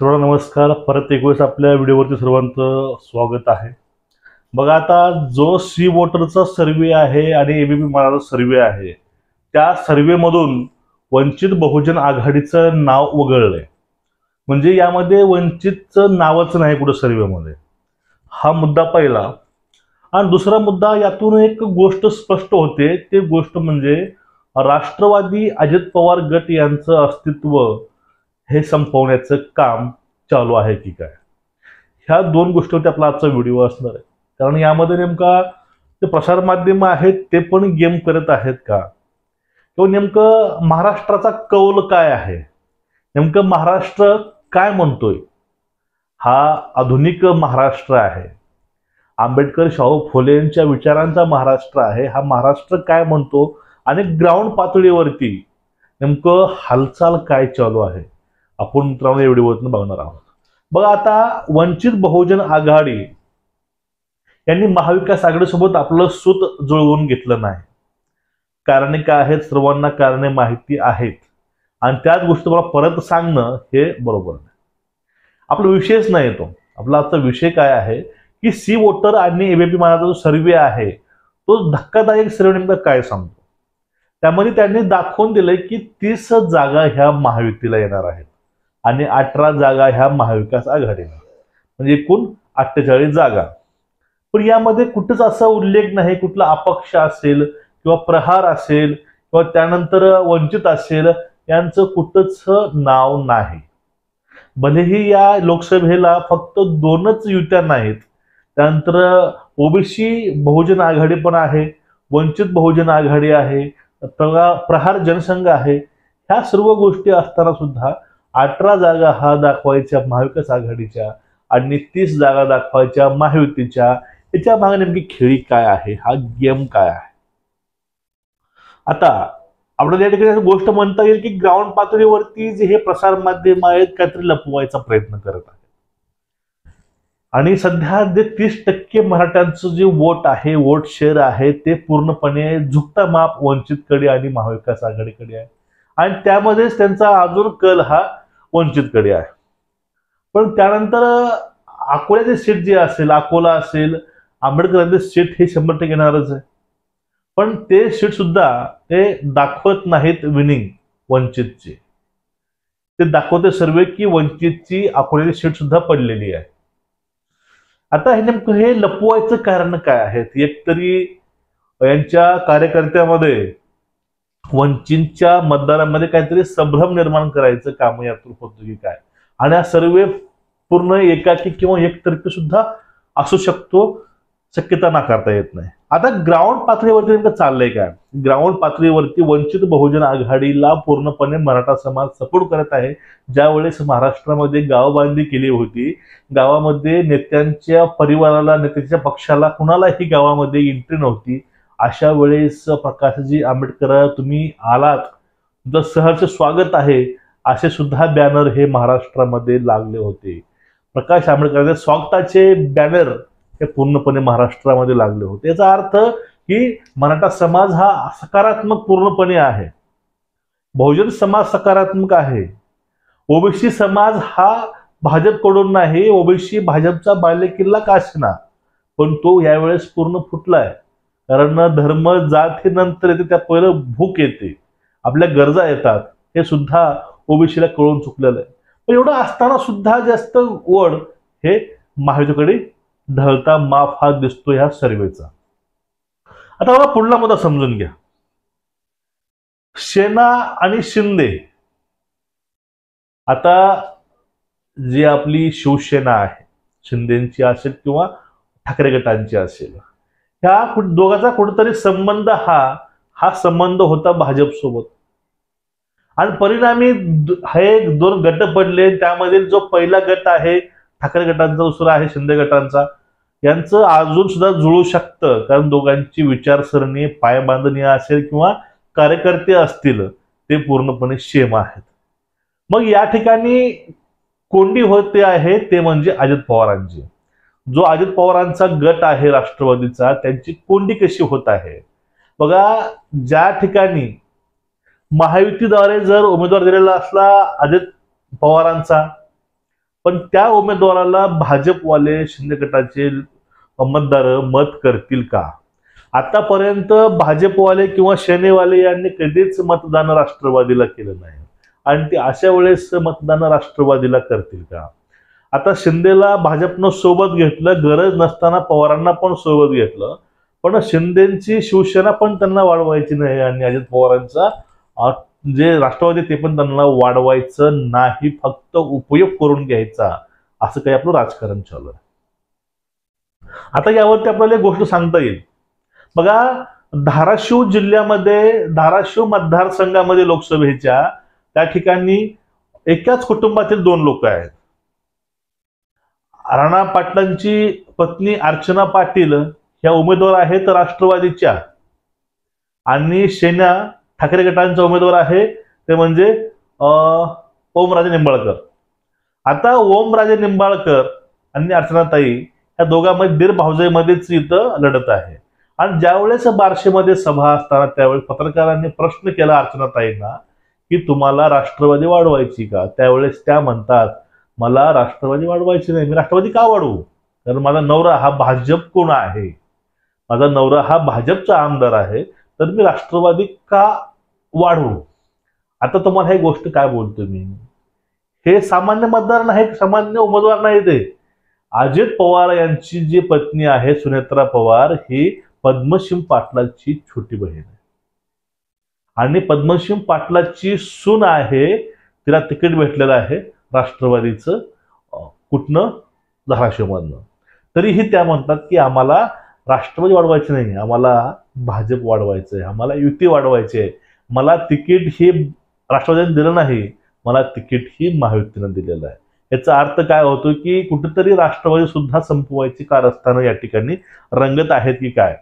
सर्वांना नमस्कार. परत एक वेळेस आपल्या व्हिडिओवरती सर्वांचं स्वागत आहे. बघा, आता जो सी वोटरचा सर्वे आहे आणि एबीपी माझा सर्वे आहे, त्या सर्वेमधून वंचित बहुजन आघाडीचं नाव वगळलंय. म्हणजे यामध्ये वंचितचं नावच नाही कुठं सर्वेमध्ये. हा मुद्दा पहिला. आणि दुसरा मुद्दा, यातून एक गोष्ट स्पष्ट होते, ते गोष्ट म्हणजे राष्ट्रवादी अजित पवार गट यांचं अस्तित्व हे संपवण्याचं काम चालू आहे की काय. ह्या दोन गोष्टीवरती आपला आजचा व्हिडिओ असणार आहे. कारण यामध्ये नेमका जे प्रसार माध्यम आहेत ते पण गेम करत आहेत का, किंवा नेमकं महाराष्ट्राचा कौल काय आहे, नेमकं महाराष्ट्र काय म्हणतोय. हा आधुनिक महाराष्ट्र आहे, आंबेडकर शाहू फुलेंच्या विचारांचा महाराष्ट्र आहे. हा महाराष्ट्र काय म्हणतो आणि ग्राउंड पातळीवरती नेमकं हालचाल काय चालू आहे, आपण मित्रांनो या व्हिडिओवरून बघणार आहोत. बघा, आता वंचित बहुजन आघाडी यांनी महाविकास आघाडीसोबत आपलं सूत जुळवून घेतलं नाही. कारणे काय आहेत, सर्वांना कारणे माहिती आहेत आणि त्याच गोष्टी मला परत सांगणं हे बरोबर नाही. आपला विषयच नाही तो. आपला आजचा विषय काय आहे की सी वोटर आणि एबीपी माझा जो सर्वे आहे तो धक्कादायक सर्वे नेमका काय सांगतो. त्यामध्ये त्यांनी दाखवून दिलंय की 30 जागा ह्या महायुतीला येणार आहेत आणि 18 जागा ह्या महाविकास आघाडीला, म्हणजे एकूण 48 जागा. पण यामध्ये कुठंच असा उल्लेख नाही कुठला अपक्ष असेल किंवा प्रहार असेल किंवा त्यानंतर वंचित असेल, यांचं कुठंच नाव नाही. भलेही या लोकसभेला फक्त 2च युत्या नाहीत, त्यानंतर ओबीसी बहुजन आघाडी पण आहे, वंचित बहुजन आघाडी आहे, प्रहार जनसंघ आहे. ह्या सर्व गोष्टी असताना सुद्धा 18 जागा हा दाखवायच्या महाविकास आघाडीच्या आणि 30 जागा दाखवायच्या महायुतीच्या. याच्या मागे नेमकी खेळी काय आहे, हा गेम काय आहे. आता आपल्याला या ठिकाणी गोष्ट म्हणता येईल की ग्राउंड पातळीवरती जे हे प्रसार माध्यम आहेत काहीतरी लपवायचा प्रयत्न करत आहेत. आणि सध्या जे 30% मराठ्यांचं जे वोट आहे, वोट शेअर आहे, ते पूर्णपणे झुकता माप वंचितकडे आणि महाविकास आघाडीकडे आहे आणि त्यामध्येच त्यांचा अजून कल हा वंचितकडे आहे. पण त्यानंतर अकोल्याचे सीट जे असेल, अकोला असेल, आंबेडकरांचे सीट हे 100% येणारच आहे. पण ते सीट सुद्धा ते दाखवत नाहीत विनिंग वंचितची. ते दाखवते सर्वे की वंचितची अकोल्याची सीट सुद्धा पडलेली आहे. आता हे नेमकं हे लपवायचं कारण काय आहे. एकतरी यांच्या कार्यकर्त्यामध्ये वंचितच्या मतदारांमध्ये काहीतरी संभ्रम निर्माण करायचं काम यातून होतं की काय. आणि हा सर्वे पूर्ण एकाकी किंवा एकतर्फी सुद्धा असू शकतो, शक्यता नाकारता येत नाही. आता ग्राउंड पातळीवरती नेमकं चाललंय काय. ग्राउंड पातळीवरती वंचित बहुजन आघाडीला पूर्णपणे मराठा समाज सपोर्ट करत आहे. ज्यावेळेस महाराष्ट्रामध्ये गावबांधणी केली होती, गावामध्ये नेत्यांच्या परिवाराला, नेत्यांच्या पक्षाला कुणालाही गावामध्ये एंट्री नव्हती, अशा वेळेस प्रकाशजी आंबेडकर तुम्ही आलात, तुमचं सहर्ष स्वागत आहे, असे सुद्धा बॅनर हे महाराष्ट्रामध्ये लागले होते. प्रकाश आंबेडकरांच्या स्वागताचे बॅनर हे पूर्णपणे महाराष्ट्रामध्ये लागले होते. याचा अर्थ की मराठा समाज हा सकारात्मक पूर्णपणे आहे, बहुजन समाज सकारात्मक आहे. ओबीसी समाज हा भाजपकडून नाही, ओबीसी भाजपचा बालेकिल्ला का असेना, पण तो यावेळेस पूर्ण फुटलाय. कारण धर्म जात हे नंतर येते, त्या पहिलं भूक येते, आपल्या गरजा येतात, हे सुद्धा ओबीसीला कळून चुकलेलं आहे. पण एवढं असताना सुद्धा जास्त ओढ हे महायुतीकडे ढळता माप हा दिसतो ह्या सर्वेचा. आता मला पुढला मुद्दा समजून घ्या. सेना आणि शिंदे, आता जी आपली शिवसेना आहे, शिंदेची असेल किंवा ठाकरे गटांची असेल, ह्या दोघांचा कुठेतरी संबंध हा संबंध होता भाजप सोबत. आणि परिणामी हे 2 गट पडले. त्यामध्ये जो पहिला गट आहे ठाकरे गटांचा, दुसरा आहे शिंदे गटांचा, यांचं अजून सुद्धा जुळू शकतं. कारण दोघांची विचारसरणी, पायबांधणी असेल किंवा कार्यकर्ते असतील, ते पूर्णपणे सेम आहेत. मग या ठिकाणी कोंडी होते आहे ते म्हणजे अजित पवारांची. जो अजित पवारांचा गट आहे राष्ट्रवादीचा, त्यांची कोंडी कशी होत आहे बघा. ज्या ठिकाणी महायुतीद्वारे जर उमेदवार दिलेला असला अजित पवारांचा, पण त्या उमेदवाराला भाजपवाले शिंदे गटाचे मतदार मत करतील का? आतापर्यंत भाजपवाले किंवा सेनेवाले यांनी कधीच मतदान राष्ट्रवादीला केलं नाही आणि ते अशा वेळेस मतदान राष्ट्रवादीला करतील का? आता शिंदेला भाजपनं सोबत घेतलं, गरज नसताना पवारांना पण सोबत घेतलं, पण शिंदेची शिवसेना पण त्यांना वाढवायची नाही आणि अजित पवारांचा जे राष्ट्रवादी ते पण त्यांना वाढवायचं नाही, फक्त उपयोग करून घ्यायचा, असं काही आपलं राजकारण चालू आहे. आता यावरती आपल्याला एक गोष्ट सांगता येईल. बघा, धाराशिव जिल्ह्यामध्ये, धाराशिव मतदारसंघामध्ये लोकसभेच्या त्या ठिकाणी एकाच कुटुंबातील 2 लोक आहेत. राणा पाटलांची पत्नी अर्चना पाटील ह्या उमेदवार आहेत राष्ट्रवादीच्या आणि सेना ठाकरे गटांचा उमेदवार आहे ते म्हणजे ओमराजे निंबाळकर. आता ओमराजे निंबाळकर आणि अर्चनाताई या दोघांमध्ये दीर भावजाईमध्येच इथं लढत आहे. आणि ज्यावेळेस बार्शीमध्ये सभा असताना त्यावेळेस पत्रकारांनी प्रश्न केला अर्चनाताईंना की तुम्हाला राष्ट्रवादी वाढवायची का? त्यावेळेस त्या म्हणतात मला राष्ट्रवादी वाढवायची नाही. मी राष्ट्रवादी का वाढवू? कारण माझा नवरा हा भाजप कोण आहे, माझा नवरा हा भाजपचा आमदार आहे, तर मी राष्ट्रवादी का वाढवू? आता तुम्हाला ही गोष्ट काय बोलतो मी, हे सामान्य मतदार नाही, सामान्य उमेदवार नाही. ते अजित पवार यांची जी पत्नी आहे सुनेत्रा पवार ही पद्मसिंह पाटलाची छोटी बहीण आहे आणि पद्मसिंह पाटलाची सून आहे. तिला तिकीट भेटलेलं आहे राष्ट्रवादीचं, कुठनं, धाराशिवमधनं. तरीही त्या म्हणतात की आम्हाला राष्ट्रवादी वाढवायचे नाही, आम्हाला भाजप वाढवायचं आहे, आम्हाला युती वाढवायची आहे. मला तिकीट ही राष्ट्रवादीने दिलं नाही, मला तिकीट ही महायुतीनं दिलेलं आहे. याचा अर्थ काय होतो की कुठेतरी राष्ट्रवादी सुद्धा संपवायची कारस्थानं या ठिकाणी रंगत आहेत की काय?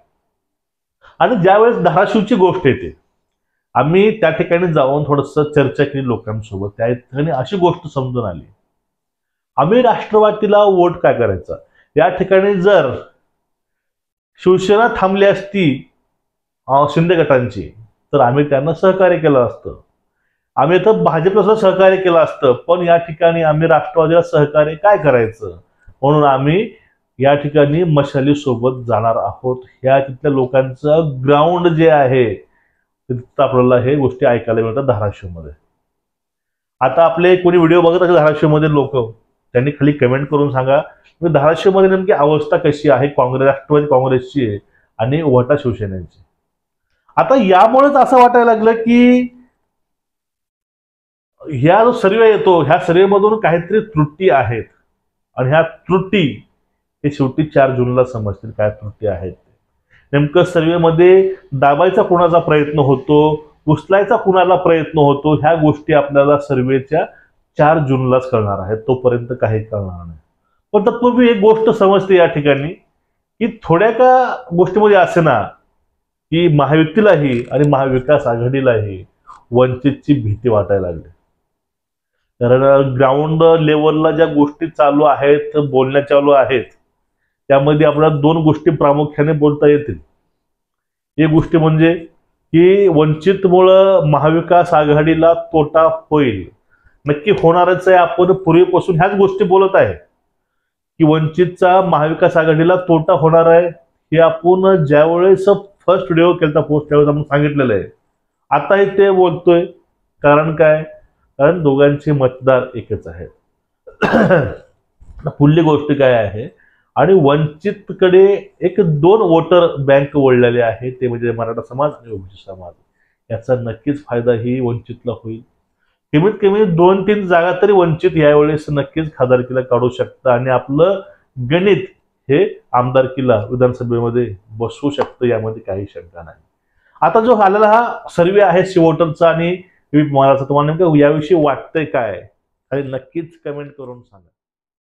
आणि ज्यावेळेस धाराशिवची गोष्ट येते, आम्ही त्या ठिकाणी जाऊन थोडंसं चर्चा केली लोकांसोबत, त्या ठिकाणी अशी गोष्ट समजून आली, आम्ही राष्ट्रवादीला वोट काय करायचा? या ठिकाणी जर शिवसेना थांबली असती शिंदे गटांची तर आम्ही त्यांना सहकार्य केलं असतं, आम्ही तर भाजपला सहकार्य केलं असतं, पण या ठिकाणी आम्ही राष्ट्रवादीला सहकार्य काय करायचं? म्हणून आम्ही या ठिकाणी मशाली सोबत जाणार आहोत. ह्या तिथल्या लोकांचं ग्राउंड जे आहे तिथं आपल्याला हे गोष्टी ऐकायला मिळतात धाराशिवमध्ये. आता आपले कोणी व्हिडिओ बघत असेल धाराशिवमध्ये लोक, त्यांनी खाली कमेंट करून सांगा धाराशिवमध्ये नेमकी अवस्था कशी आहे काँग्रेस, राष्ट्रवादी काँग्रेसची आहे आणि वटा शिवसेनेची. आता यामुळेच असं वाटायला लागलं की ह्या जो सर्वे येतो ह्या सर्वेमधून काहीतरी त्रुटी आहेत आणि ह्या त्रुटी हे शेवटी 4 जूनला समजतील काय त्रुटी आहेत. नेमकं सर्वेमध्ये दाबायचा कुणाचा प्रयत्न होतो, उचलायचा कुणाला प्रयत्न होतो, ह्या गोष्टी आपल्याला सर्वेच्या 4 जूनलाच कळणार आहेत, तोपर्यंत काही कळणार नाही. पण तत्पूर्वी एक गोष्ट समजते या ठिकाणी की थोड्या का गोष्टीमध्ये असे ना की महायुतीलाही आणि महाविकास आघाडीलाही वंचितची भीती वाटायला लागली. कारण ग्राउंड लेवलला ज्या गोष्टी चालू आहेत, बोलण्या चालू आहेत, त्यामध्ये आपल्याला 2 गोष्टी प्रामुख्याने बोलता येतील. एक गोष्ट म्हणजे की वंचितमुळं महाविकास आघाडीला तोटा होईल, नक्की होणारच आहे. आपण पूर्वीपासून ह्याच गोष्टी बोलत आहे की वंचितचा महाविकास आघाडीला तोटा होणार आहे. हे आपण ज्यावेळेस फर्स्ट व्हिडिओ केलता पोस्ट त्यावेळेस आपण सांगितलेलं आहे. आताही ते बोलतोय. कारण काय? कारण दोघांचे मतदार एकच आहेत. पुढली गोष्ट काय आहे, आणि वंचितकडे एक 2 वोटर बँक वळलेले आहे, ते म्हणजे मराठा समाज आणि ओबीसी समाज. याचा नक्कीच फायदा ही वंचितला होईल. कमीत कमी 2-3 जागा तरी वंचित यावेळेस नक्कीच खासदारकीला काढू शकतं आणि आपलं गणित हे आमदारकीला विधानसभेमध्ये बसवू शकतं, यामध्ये काही शंका नाही. आता जो आलेला हा सर्वे आहे सी वोटरचा आणि तुम्हाला नेमकं याविषयी वाटतंय काय? आणि नक्कीच कमेंट करून सांगा.